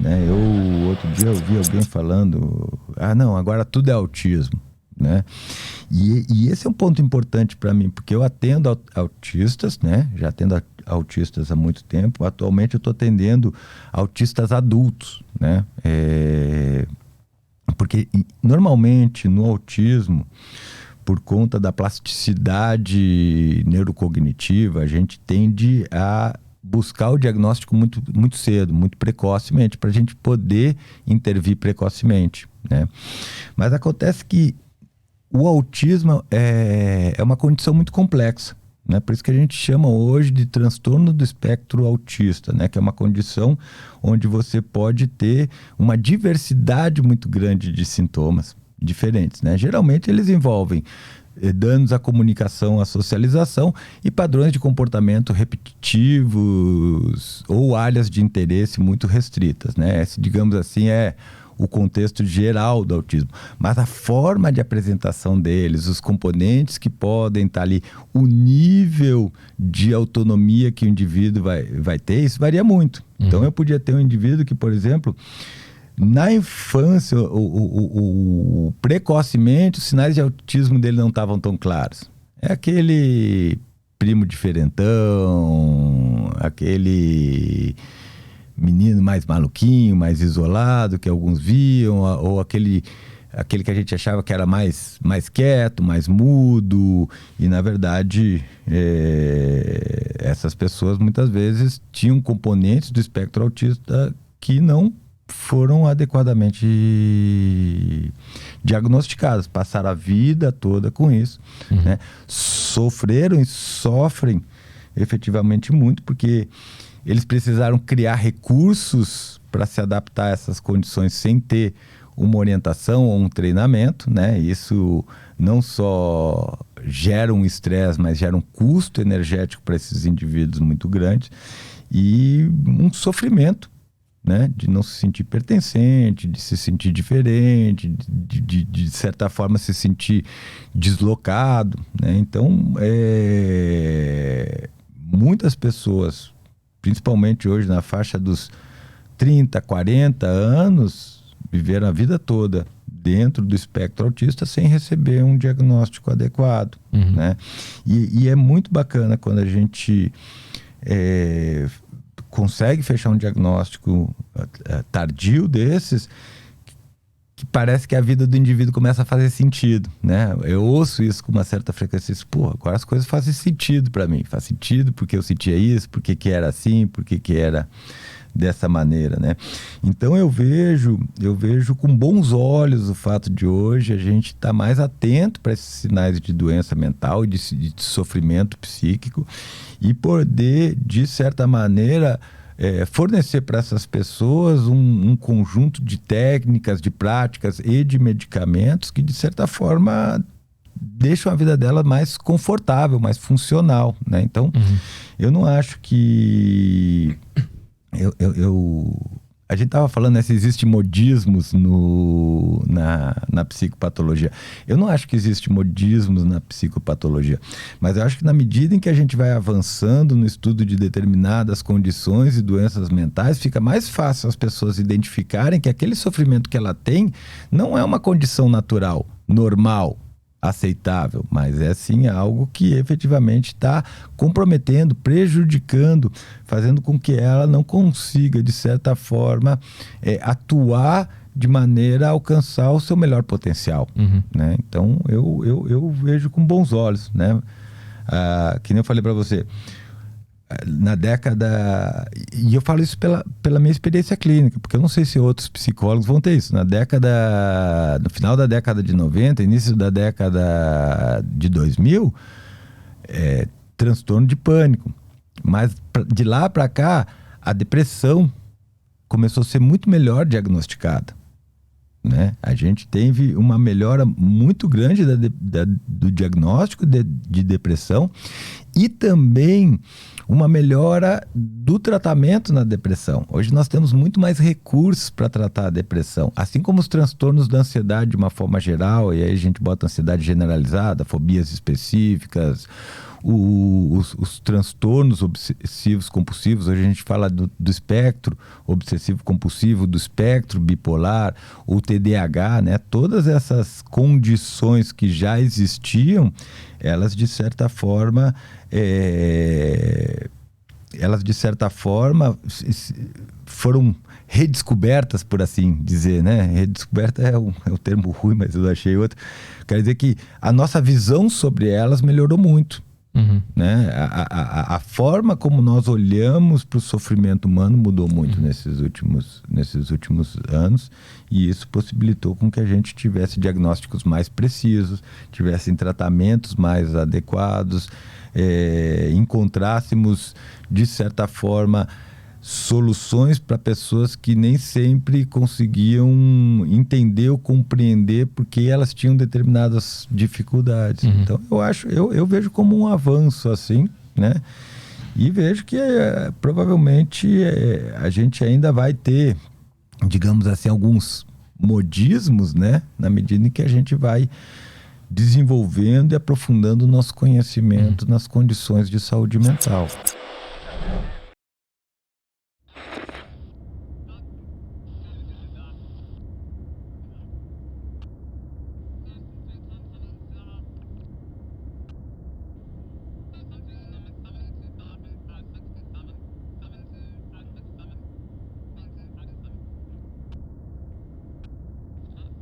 né? Outro dia eu vi alguém falando, não, agora tudo é autismo, né? E esse é um ponto importante para mim, porque eu atendo autistas, né? Já atendo autistas há muito tempo. Atualmente eu estou atendendo autistas adultos, né? Porque normalmente no autismo, por conta da plasticidade neurocognitiva, a gente tende a buscar o diagnóstico muito, muito cedo, muito precocemente, para a gente poder intervir precocemente, né? Mas acontece que o autismo é uma condição muito complexa, né? Por isso que a gente chama hoje de transtorno do espectro autista, né? Que é uma condição onde você pode ter uma diversidade muito grande de sintomas diferentes, né? Geralmente eles envolvem danos à comunicação, à socialização e padrões de comportamento repetitivos ou áreas de interesse muito restritas, né? Esse, digamos assim, é o contexto geral do autismo. Mas a forma de apresentação deles, os componentes que podem estar ali, o nível de autonomia que o indivíduo vai ter, isso varia muito. Então eu podia ter um indivíduo que, por exemplo, na infância, precocemente, os sinais de autismo dele não estavam tão claros. É aquele primo diferentão, aquele menino mais maluquinho, mais isolado, que alguns viam, ou aquele que a gente achava que era mais quieto, mais mudo, e na verdade essas pessoas muitas vezes tinham componentes do espectro autista que não foram adequadamente diagnosticadas, passaram a vida toda com isso, né? Sofreram e sofrem efetivamente muito, porque eles precisaram criar recursos para se adaptar a essas condições sem ter uma orientação ou um treinamento, né? Isso não só gera um estresse, mas gera um custo energético para esses indivíduos muito grande e um sofrimento, né? De não se sentir pertencente, de se sentir diferente, de certa forma se sentir deslocado, né? Então, muitas pessoas, principalmente hoje na faixa dos 30, 40 anos, viveram a vida toda dentro do espectro autista sem receber um diagnóstico adequado, né? E é muito bacana quando a gente consegue fechar um diagnóstico tardio desses, que parece que a vida do indivíduo começa a fazer sentido, né? Eu ouço isso com uma certa frequência, pô, agora as coisas fazem sentido para mim, faz sentido porque eu sentia isso, porque que era assim, porque que era dessa maneira, né? Então eu vejo com bons olhos o fato de hoje a gente estar mais atento para esses sinais de doença mental e de sofrimento psíquico e poder, de certa maneira, fornecer para essas pessoas um conjunto de técnicas, de práticas e de medicamentos que, de certa forma, deixam a vida dela mais confortável, mais funcional, né? Então, eu não acho que... A gente estava falando, né, se existem modismos na psicopatologia. Eu não acho que existem modismos na psicopatologia, mas eu acho que na medida em que a gente vai avançando no estudo de determinadas condições e doenças mentais, fica mais fácil as pessoas identificarem que aquele sofrimento que ela tem não é uma condição natural, normal, aceitável, mas é sim algo que efetivamente está comprometendo, prejudicando, fazendo com que ela não consiga, de certa forma, atuar de maneira a alcançar o seu melhor potencial, né? Então eu vejo com bons olhos, né? Que nem eu falei para você, na década, e eu falo isso pela minha experiência clínica, porque eu não sei se outros psicólogos vão ter isso, no final da década de 90, início da década de 2000, transtorno de pânico, mas de lá para cá a depressão começou a ser muito melhor diagnosticada, né? A gente teve uma melhora muito grande do diagnóstico de depressão e também uma melhora do tratamento na depressão. Hoje nós temos muito mais recursos para tratar a depressão, assim como os transtornos da ansiedade de uma forma geral, e aí a gente bota ansiedade generalizada, fobias específicas, os transtornos obsessivos compulsivos. Hoje a gente fala do espectro obsessivo compulsivo, do espectro bipolar, o TDAH, né? Todas essas condições que já existiam, elas de certa forma foram redescobertas, por assim dizer, né? Redescoberta é o termo ruim, mas eu achei outro. Quer dizer que a nossa visão sobre elas melhorou muito. Uhum. Né? A forma como nós olhamos para o sofrimento humano mudou muito nesses últimos anos, e isso possibilitou com que a gente tivesse diagnósticos mais precisos, tivessem tratamentos mais adequados, encontrássemos, de certa forma, soluções para pessoas que nem sempre conseguiam entender ou compreender porque elas tinham determinadas dificuldades. Então eu vejo como um avanço assim, né? E vejo que provavelmente a gente ainda vai ter, digamos assim, alguns modismos, né? Na medida em que a gente vai desenvolvendo e aprofundando o nosso conhecimento nas condições de saúde mental.